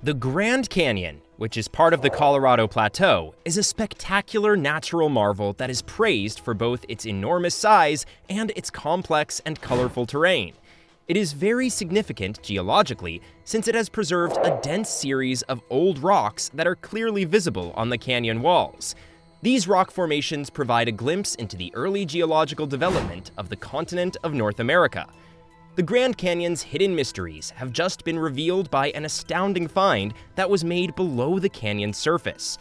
The Grand Canyon, which is part of the Colorado Plateau, is a spectacular natural marvel that is praised for both its enormous size and its complex and colorful terrain. It is very significant geologically since it has preserved a dense series of old rocks that are clearly visible on the canyon walls. These rock formations provide a glimpse into the early geological development of the continent of North America. The Grand Canyon's hidden mysteries have just been revealed by an astounding find that was made below the canyon's surface.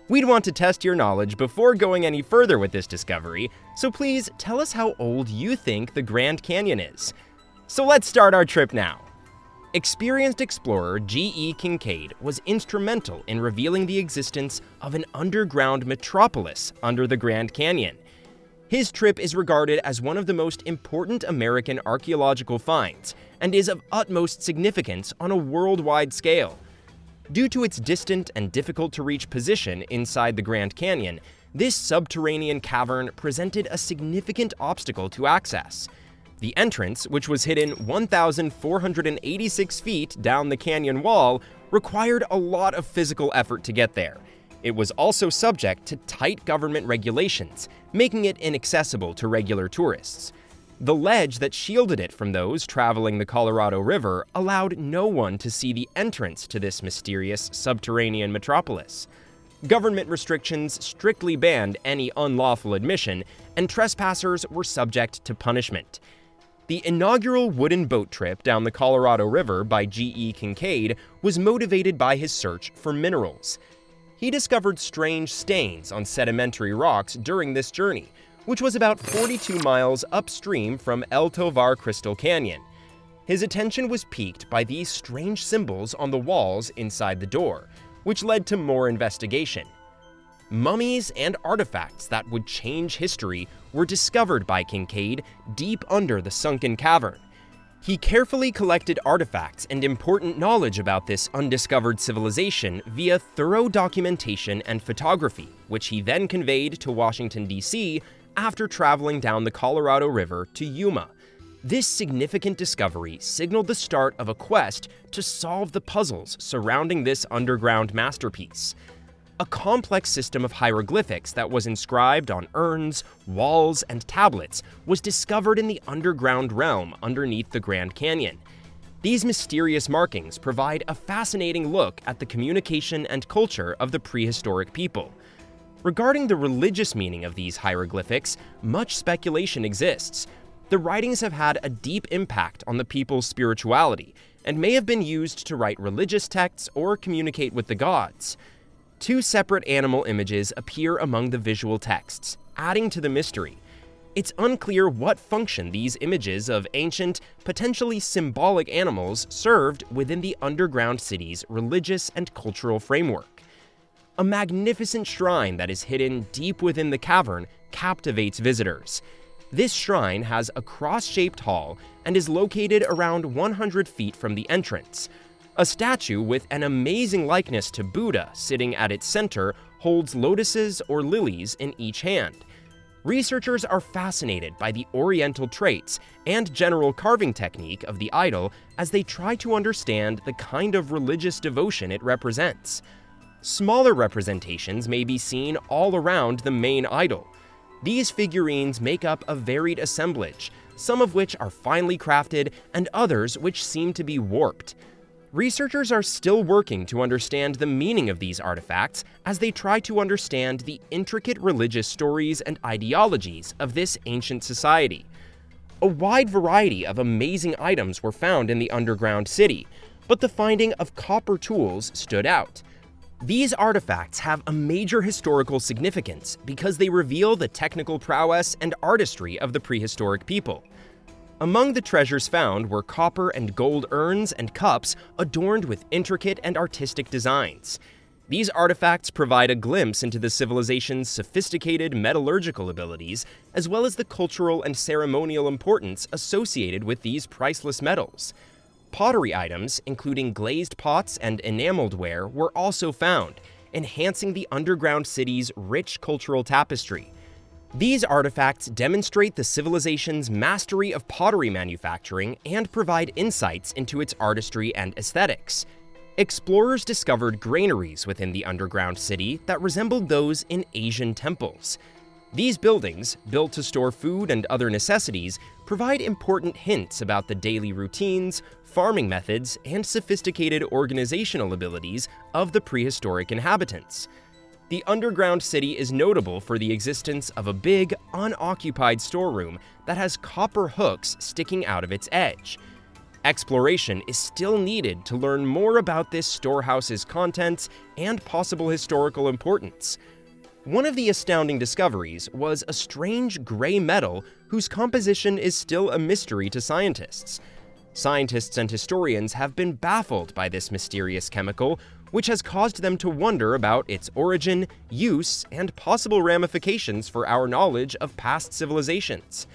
We'd want to test your knowledge before going any further with this discovery, so please tell us how old you think the Grand Canyon is. So let's start our trip now. Experienced explorer GE Kincaid was instrumental in revealing the existence of an underground metropolis under the Grand Canyon. His trip is regarded as one of the most important American archaeological finds and is of utmost significance on a worldwide scale. Due to its distant and difficult-to-reach position inside the Grand Canyon, this subterranean cavern presented a significant obstacle to access. The entrance, which was hidden 1,486 feet down the canyon wall, required a lot of physical effort to get there. It was also subject to tight government regulations, making it inaccessible to regular tourists. The ledge that shielded it from those traveling the Colorado River allowed no one to see the entrance to this mysterious subterranean metropolis. Government restrictions strictly banned any unlawful admission, and trespassers were subject to punishment. The inaugural wooden boat trip down the Colorado River by GE Kincaid was motivated by his search for minerals. He discovered strange stains on sedimentary rocks during this journey, which was about 42 miles upstream from El Tovar Crystal Canyon. His attention was piqued by these strange symbols on the walls inside the door, which led to more investigation. Mummies and artifacts that would change history were discovered by Kincaid deep under the sunken cavern. He carefully collected artifacts and important knowledge about this undiscovered civilization via thorough documentation and photography, which he then conveyed to Washington, D.C. after traveling down the Colorado River to Yuma. This significant discovery signaled the start of a quest to solve the puzzles surrounding this underground masterpiece. A complex system of hieroglyphics that was inscribed on urns, walls, and tablets was discovered in the underground realm underneath the Grand Canyon. These mysterious markings provide a fascinating look at the communication and culture of the prehistoric people. Regarding the religious meaning of these hieroglyphics, much speculation exists. The writings have had a deep impact on the people's spirituality and may have been used to write religious texts or communicate with the gods. Two separate animal images appear among the visual texts, adding to the mystery. It's unclear what function these images of ancient, potentially symbolic animals served within the underground city's religious and cultural framework. A magnificent shrine that is hidden deep within the cavern captivates visitors. This shrine has a cross-shaped hall and is located around 100 feet from the entrance. A statue with an amazing likeness to Buddha sitting at its center holds lotuses or lilies in each hand. Researchers are fascinated by the Oriental traits and general carving technique of the idol as they try to understand the kind of religious devotion it represents. Smaller representations may be seen all around the main idol. These figurines make up a varied assemblage, some of which are finely crafted and others which seem to be warped. Researchers are still working to understand the meaning of these artifacts as they try to understand the intricate religious stories and ideologies of this ancient society. A wide variety of amazing items were found in the underground city, but the finding of copper tools stood out. These artifacts have a major historical significance because they reveal the technical prowess and artistry of the prehistoric people. Among the treasures found were copper and gold urns and cups adorned with intricate and artistic designs. These artifacts provide a glimpse into the civilization's sophisticated metallurgical abilities, as well as the cultural and ceremonial importance associated with these priceless metals. Pottery items, including glazed pots and enameled ware, were also found, enhancing the underground city's rich cultural tapestry. These artifacts demonstrate the civilization's mastery of pottery manufacturing and provide insights into its artistry and aesthetics. explorers discovered granaries within the underground city that resembled those in Asian temples. These buildings, built to store food and other necessities, provide important hints about the daily routines, farming methods, and sophisticated organizational abilities of the prehistoric inhabitants. The underground city is notable for the existence of a big, unoccupied storeroom that has copper hooks sticking out of its edge. Exploration is still needed to learn more about this storehouse's contents and possible historical importance. One of the astounding discoveries was a strange gray metal whose composition is still a mystery to scientists. Scientists and historians have been baffled by this mysterious chemical, which has caused them to wonder about its origin, use, and possible ramifications for our knowledge of past civilizations.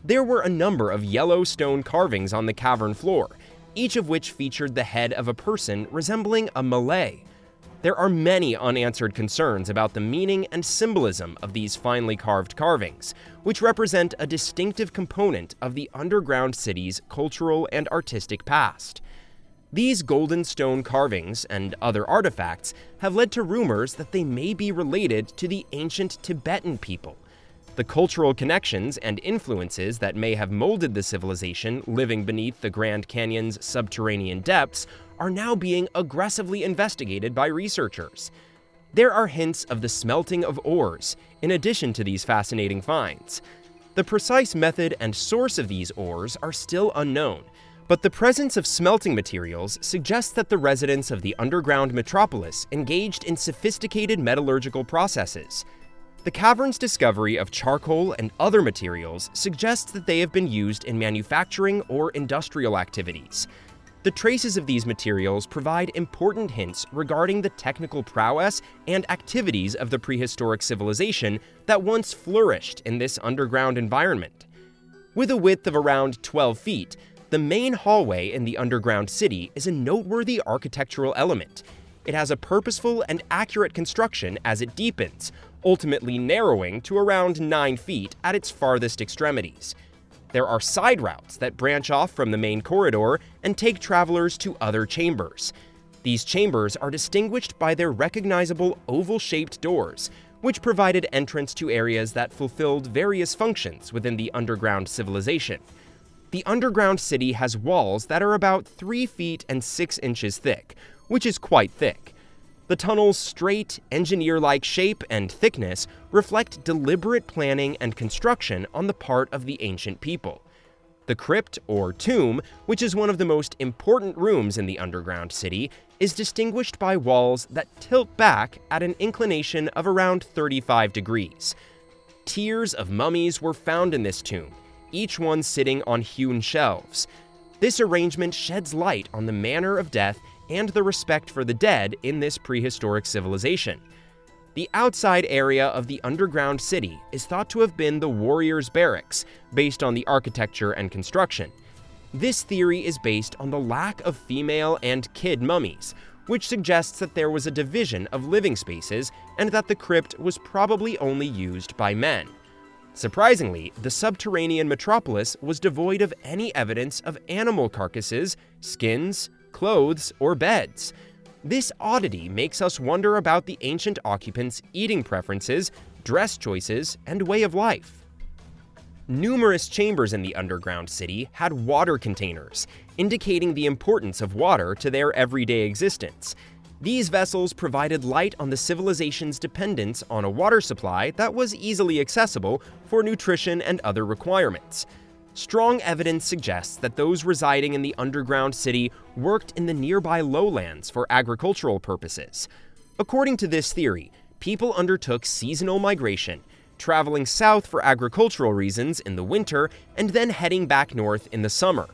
There were a number of yellow stone carvings on the cavern floor, each of which featured the head of a person resembling a Malay. There are many unanswered concerns about the meaning and symbolism of these finely carved carvings, which represent a distinctive component of the underground city's cultural and artistic past. These golden stone carvings and other artifacts have led to rumors that they may be related to the ancient Tibetan people. The cultural connections and influences that may have molded the civilization living beneath the Grand Canyon's subterranean depths are now being aggressively investigated by researchers. There are hints of the smelting of ores, in addition to these fascinating finds. The precise method and source of these ores are still unknown, but the presence of smelting materials suggests that the residents of the underground metropolis engaged in sophisticated metallurgical processes. The cavern's discovery of charcoal and other materials suggests that they have been used in manufacturing or industrial activities. The traces of these materials provide important hints regarding the technical prowess and activities of the prehistoric civilization that once flourished in this underground environment. With a width of around 12 feet, the main hallway in the underground city is a noteworthy architectural element. It has a purposeful and accurate construction as it deepens, ultimately narrowing to around 9 feet at its farthest extremities. There are side routes that branch off from the main corridor and take travelers to other chambers. These chambers are distinguished by their recognizable oval-shaped doors, which provided entrance to areas that fulfilled various functions within the underground civilization. The underground city has walls that are about 3 feet and 6 inches thick, which is quite thick. The tunnel's straight, engineer-like shape and thickness reflect deliberate planning and construction on the part of the ancient people. The crypt, or tomb, which is one of the most important rooms in the underground city, is distinguished by walls that tilt back at an inclination of around 35 degrees. Tiers of mummies were found in this tomb, each one sitting on hewn shelves. This arrangement sheds light on the manner of death and the respect for the dead in this prehistoric civilization. The outside area of the underground city is thought to have been the warriors' barracks, based on the architecture and construction. This theory is based on the lack of female and kid mummies, which suggests that there was a division of living spaces and that the crypt was probably only used by men. Surprisingly, the subterranean metropolis was devoid of any evidence of animal carcasses, skins, clothes, or beds. This oddity makes us wonder about the ancient occupants' eating preferences, dress choices, and way of life. Numerous chambers in the underground city had water containers, indicating the importance of water to their everyday existence. These vessels provided light on the civilization's dependence on a water supply that was easily accessible for nutrition and other requirements. Strong evidence suggests that those residing in the underground city worked in the nearby lowlands for agricultural purposes. According to this theory, people undertook seasonal migration, traveling south for agricultural reasons in the winter and then heading back north in the summer.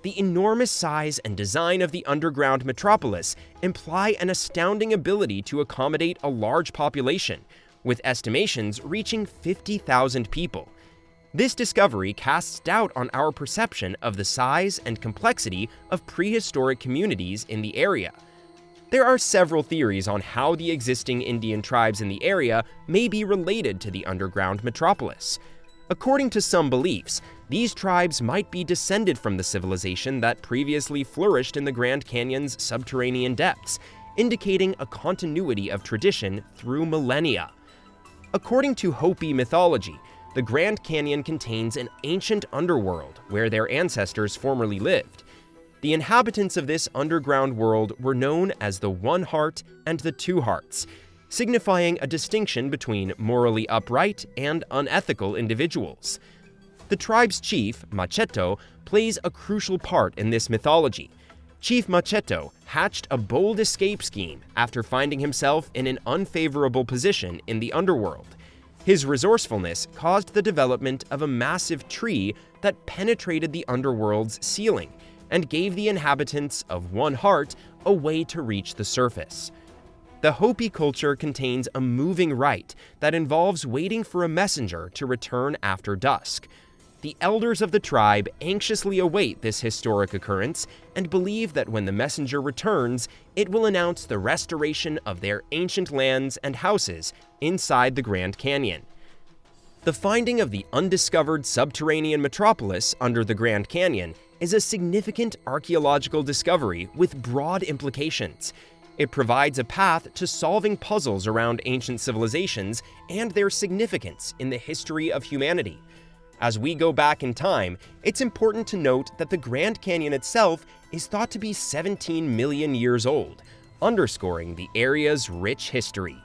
The enormous size and design of the underground metropolis imply an astounding ability to accommodate a large population, with estimations reaching 50,000 people. This discovery casts doubt on our perception of the size and complexity of prehistoric communities in the area. There are several theories on how the existing Indian tribes in the area may be related to the underground metropolis. According to some beliefs, these tribes might be descended from the civilization that previously flourished in the Grand Canyon's subterranean depths, indicating a continuity of tradition through millennia. According to Hopi mythology, the Grand Canyon contains an ancient underworld where their ancestors formerly lived. The inhabitants of this underground world were known as the One Heart and the Two Hearts, signifying a distinction between morally upright and unethical individuals. The tribe's chief, Macheto, plays a crucial part in this mythology. Chief Macheto hatched a bold escape scheme after finding himself in an unfavorable position in the underworld. His resourcefulness caused the development of a massive tree that penetrated the underworld's ceiling and gave the inhabitants of One Heart a way to reach the surface. The Hopi culture contains a moving rite that involves waiting for a messenger to return after dusk. The elders of the tribe anxiously await this historic occurrence and believe that when the messenger returns, it will announce the restoration of their ancient lands and houses inside the Grand Canyon. The finding of the undiscovered subterranean metropolis under the Grand Canyon is a significant archaeological discovery with broad implications. It provides a path to solving puzzles around ancient civilizations and their significance in the history of humanity. As we go back in time, it's important to note that the Grand Canyon itself is thought to be 17 million years old, underscoring the area's rich history.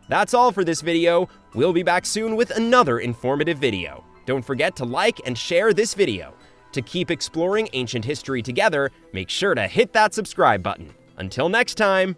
That's all for this video. We'll be back soon with another informative video. Don't forget to like and share this video. To keep exploring ancient history together, make sure to hit that subscribe button. Until next time!